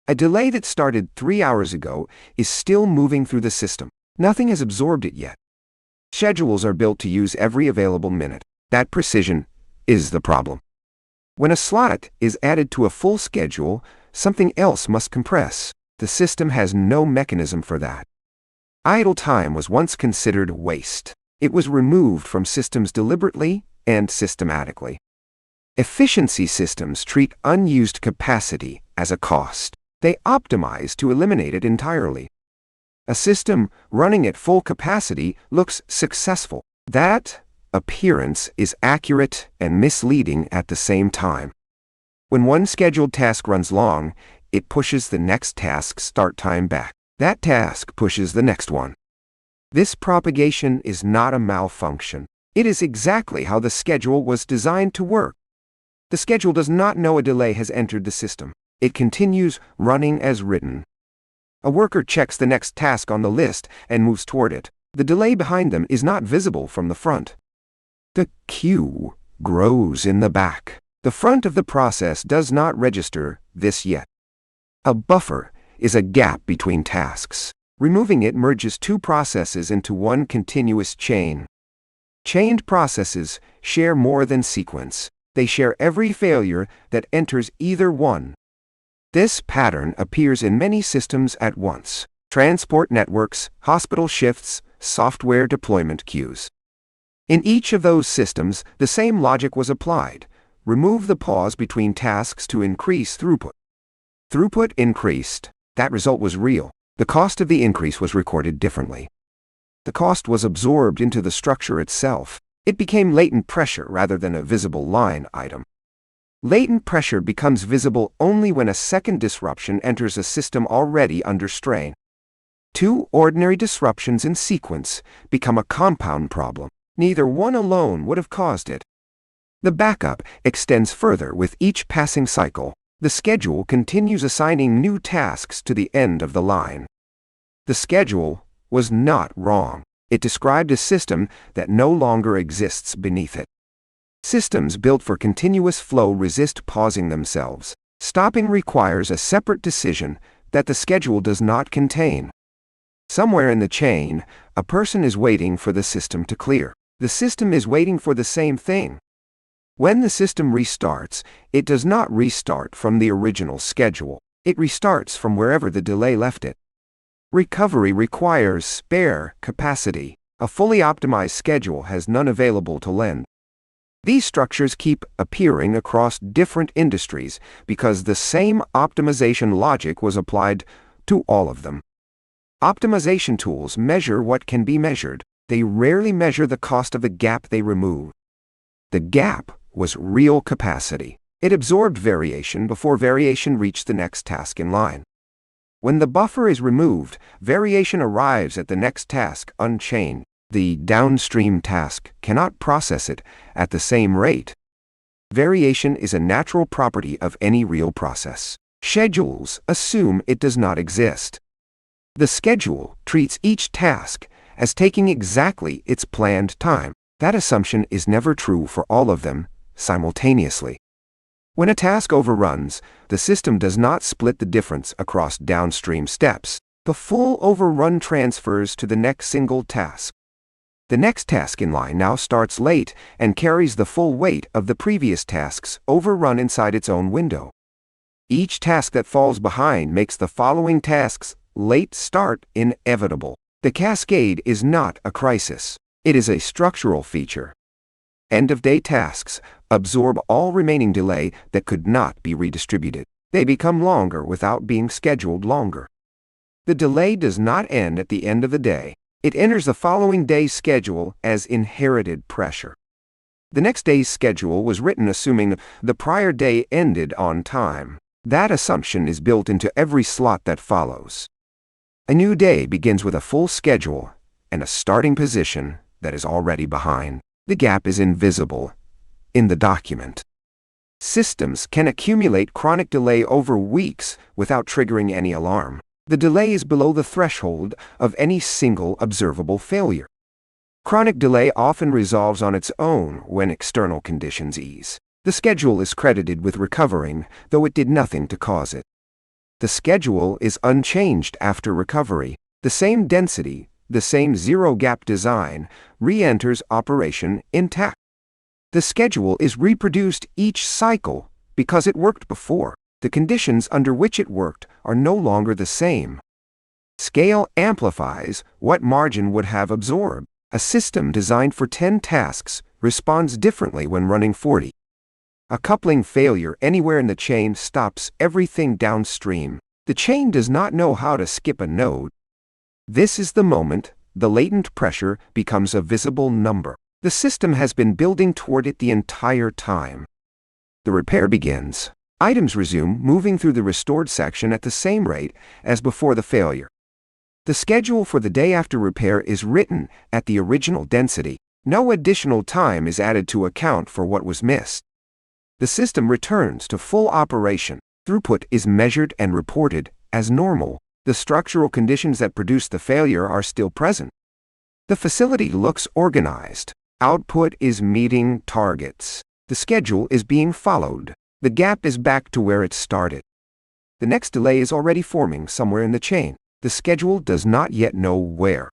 A delay that started 3 hours ago is still moving through the system. Nothing has absorbed it yet. Schedules are built to use every available minute. That precision is the problem. When a slot is added to a full schedule, something else must compress. The system has no mechanism for that. Idle time was once considered waste. It was removed from systems deliberately and systematically. Efficiency systems treat unused capacity as a cost. They optimize to eliminate it entirely. A system running at full capacity looks successful. That appearance is accurate and misleading at the same time. When one scheduled task runs long, it pushes the next task's start time back. That task pushes the next one. This propagation is not a malfunction. It is exactly how the schedule was designed to work. The schedule does not know a delay has entered the system. It continues running as written. A worker checks the next task on the list and moves toward it. The delay behind them is not visible from the front. The queue grows in the back. The front of the process does not register this yet. A buffer is a gap between tasks. Removing it merges two processes into one continuous chain. Chained processes share more than sequence. They share every failure that enters either one. This pattern appears in many systems at once: transport networks, hospital shifts, software deployment queues. In each of those systems, the same logic was applied. Remove the pause between tasks to increase throughput. Throughput increased. That result was real. The cost of the increase was recorded differently. The cost was absorbed into the structure itself. It became latent pressure rather than a visible line item. Latent pressure becomes visible only when a second disruption enters a system already under strain. Two ordinary disruptions in sequence become a compound problem. Neither one alone would have caused it. The backup extends further with each passing cycle. The schedule continues assigning new tasks to the end of the line. The schedule was not wrong. It described a system that no longer exists beneath it. Systems built for continuous flow resist pausing themselves. Stopping requires a separate decision that the schedule does not contain. Somewhere in the chain, a person is waiting for the system to clear. The system is waiting for the same thing. When the system restarts, it does not restart from the original schedule. It restarts from wherever the delay left it. Recovery requires spare capacity. A fully optimized schedule has none available to lend. These structures keep appearing across different industries because the same optimization logic was applied to all of them. Optimization tools measure what can be measured. They rarely measure the cost of the gap they remove. The gap was real capacity. It absorbed variation before variation reached the next task in line. When the buffer is removed, variation arrives at the next task unchained. The downstream task cannot process it at the same rate. Variation is a natural property of any real process. Schedules assume it does not exist. The schedule treats each task as taking exactly its planned time. That assumption is never true for all of them simultaneously. When a task overruns, the system does not split the difference across downstream steps. The full overrun transfers to the next single task. The next task in line now starts late and carries the full weight of the previous task's overrun inside its own window. Each task that falls behind makes the following task's late start inevitable. The cascade is not a crisis. It is a structural feature. End-of-day tasks absorb all remaining delay that could not be redistributed. They become longer without being scheduled longer. The delay does not end at the end of the day. It enters the following day's schedule as inherited pressure. The next day's schedule was written assuming the prior day ended on time. That assumption is built into every slot that follows. A new day begins with a full schedule and a starting position that is already behind. The gap is invisible in the document. Systems can accumulate chronic delay over weeks without triggering any alarm. The delay is below the threshold of any single observable failure. Chronic delay often resolves on its own when external conditions ease. The schedule is credited with recovering, though it did nothing to cause it. The schedule is unchanged after recovery. The same density, the same zero-gap design, re-enters operation intact. The schedule is reproduced each cycle because it worked before. The conditions under which it worked are no longer the same. Scale amplifies what margin would have absorbed. A system designed for 10 tasks responds differently when running 40. A coupling failure anywhere in the chain stops everything downstream. The chain does not know how to skip a node. This is the moment the latent pressure becomes a visible number. The system has been building toward it the entire time. The repair begins. Items resume moving through the restored section at the same rate as before the failure. The schedule for the day after repair is written at the original density. No additional time is added to account for what was missed. The system returns to full operation. Throughput is measured and reported as normal. The structural conditions that produced the failure are still present. The facility looks organized. Output is meeting targets. The schedule is being followed. The gap is back to where it started. The next delay is already forming somewhere in the chain. The schedule does not yet know where.